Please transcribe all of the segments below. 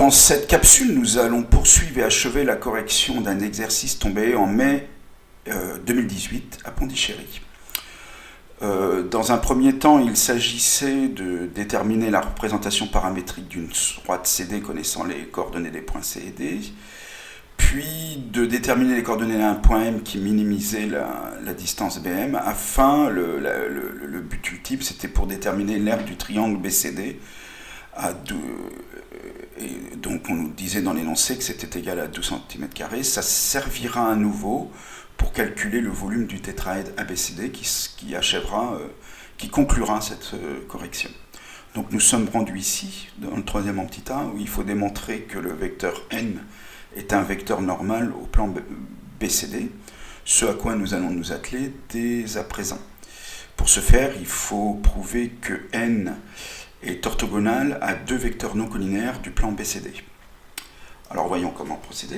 Dans cette capsule, nous allons poursuivre et achever la correction d'un exercice tombé en mai 2018 à Pondichéry. Dans un premier temps, il s'agissait de déterminer la représentation paramétrique d'une droite CD connaissant les coordonnées des points C et D, puis de déterminer les coordonnées d'un point M qui minimisait la distance BM, afin, le but ultime, c'était pour déterminer l'aire du triangle BCD, et donc on nous disait dans l'énoncé que c'était égal à 12 cm². Ça servira à nouveau pour calculer le volume du tétraèdre ABCD qui conclura cette correction. Donc nous sommes rendus ici, dans le troisième en petit a, où il faut démontrer que le vecteur n est un vecteur normal au plan BCD, ce à quoi nous allons nous atteler dès à présent. Pour ce faire, il faut prouver que n est orthogonal à deux vecteurs non collinaires du plan BCD. Alors voyons comment procéder.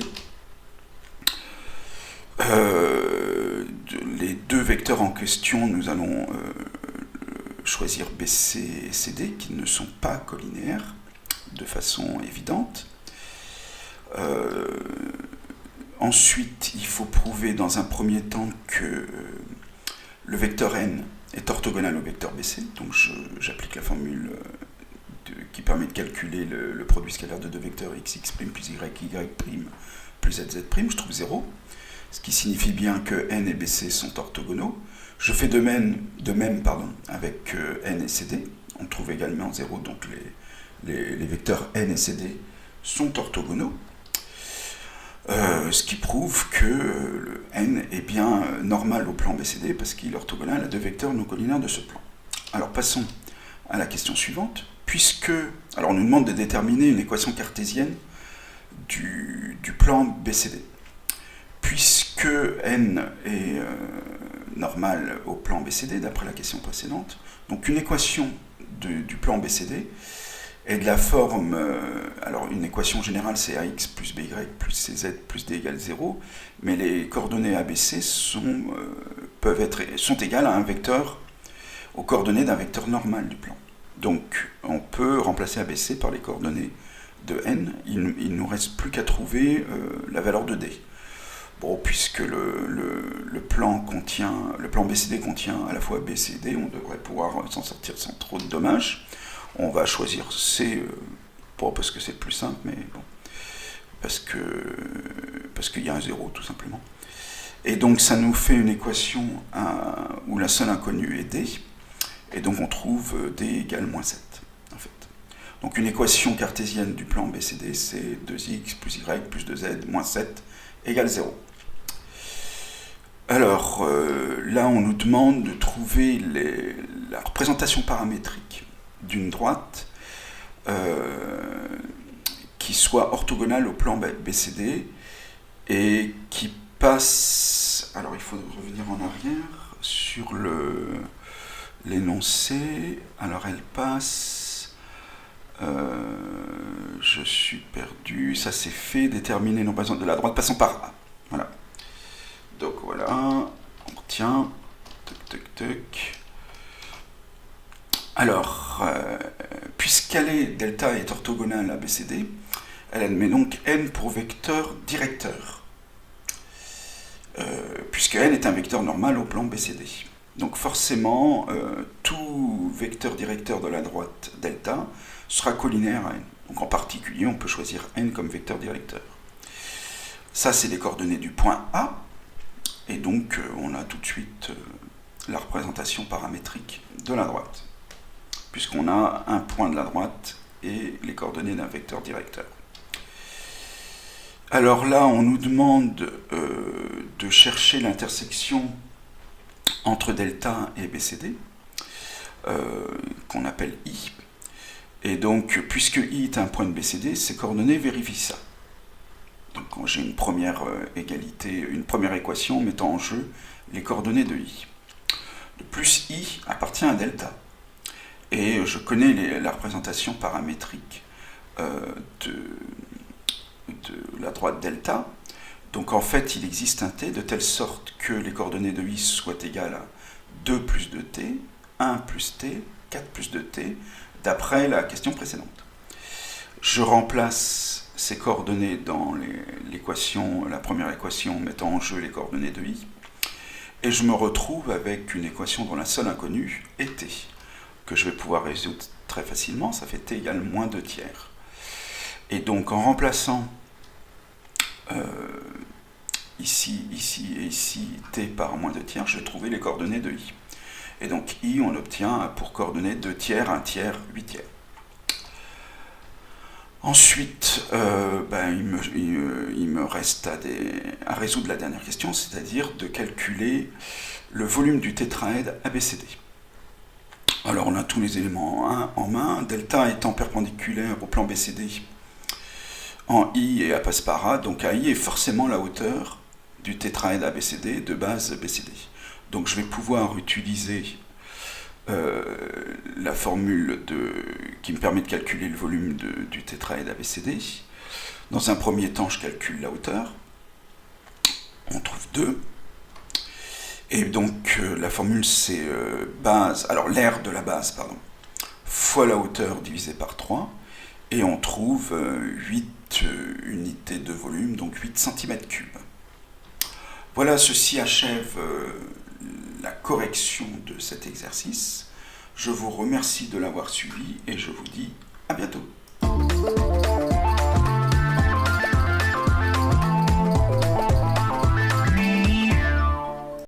Les deux vecteurs en question, nous allons choisir BC et CD qui ne sont pas collinaires de façon évidente. Ensuite, il faut prouver dans un premier temps que le vecteur n est orthogonal au vecteur BC, donc j'applique la formule qui permet de calculer le produit scalaire de deux vecteurs x plus y plus zz', je trouve 0, ce qui signifie bien que n et BC sont orthogonaux. Je fais de même avec n et CD, on trouve également 0, donc les vecteurs n et CD sont orthogonaux. Ce qui prouve que le n est bien normal au plan BCD parce qu'il est orthogonal à deux vecteurs non collinaires de ce plan. Alors passons à la question suivante. Alors on nous demande de déterminer une équation cartésienne du plan BCD. Puisque n est normal au plan BCD, d'après la question précédente, donc une équation du plan BCD est de la forme, alors une équation générale c'est ax plus by plus cz plus d égale 0, mais les coordonnées ABC sont égales à un vecteur, aux coordonnées d'un vecteur normal du plan. Donc on peut remplacer ABC par les coordonnées de n, il ne nous reste plus qu'à trouver la valeur de d. Bon, puisque le plan BCD contient à la fois B, C, D, on devrait pouvoir s'en sortir sans trop de dommages. On va choisir C, pas parce que c'est le plus simple, mais bon, parce qu'il y a un 0 tout simplement. Et donc ça nous fait une équation où la seule inconnue est D, et donc on trouve D égale moins 7, en fait. Donc une équation cartésienne du plan BCD, c'est 2x plus y plus 2z moins 7 égale 0. Alors là, on nous demande de trouver la représentation paramétrique d'une droite qui soit orthogonale au plan BCD et qui passe... Alors il faut revenir en arrière sur l'énoncé. Alors elle passe... je suis perdu. Ça c'est fait, déterminer non passant de la droite passant par A. Voilà. Donc voilà, on retient. Toc. Alors, puisqu'elle delta est orthogonale à BCD, elle admet donc n pour vecteur directeur, puisque n est un vecteur normal au plan BCD. Donc forcément, tout vecteur directeur de la droite delta sera collinaire à n. Donc en particulier, on peut choisir n comme vecteur directeur. Ça, c'est les coordonnées du point A, et donc on a tout de suite la représentation paramétrique de la droite, puisqu'on a un point de la droite et les coordonnées d'un vecteur directeur. Alors là, on nous demande de chercher l'intersection entre delta et BCD, qu'on appelle I. Et donc, puisque I est un point de BCD, ces coordonnées vérifient ça. Donc quand j'ai une première équation mettant en jeu les coordonnées de I. De plus, I appartient à delta. Et je connais la représentation paramétrique de la droite delta. Donc en fait, il existe un t de telle sorte que les coordonnées de I soient égales à 2 plus 2t, 1 plus t, 4 plus 2t, d'après la question précédente. Je remplace ces coordonnées dans l'équation, la première équation mettant en jeu les coordonnées de i, et je me retrouve avec une équation dont la seule inconnue est t, que je vais pouvoir résoudre très facilement. Ça fait t égale moins 2 tiers. Et donc en remplaçant ici et ici t par moins 2 tiers, je vais trouver les coordonnées de i. Et donc i, on obtient pour coordonnées 2 tiers, 1 tiers, 8 tiers. Ensuite, il me reste à résoudre la dernière question, c'est-à-dire de calculer le volume du tétraède ABCD. Alors on a tous les éléments en main, delta étant perpendiculaire au plan BCD en I et à Passe-Para, donc AI est forcément la hauteur du tétraède ABCD de base BCD. Donc je vais pouvoir utiliser la formule qui me permet de calculer le volume du tétraède ABCD. Dans un premier temps, je calcule la hauteur. On trouve 2. Et donc la formule c'est base, alors l'aire de la base, pardon, fois la hauteur divisé par 3. Et on trouve 8 unités de volume, donc 8 cm3. Voilà, ceci achève la correction de cet exercice. Je vous remercie de l'avoir suivi et je vous dis à bientôt.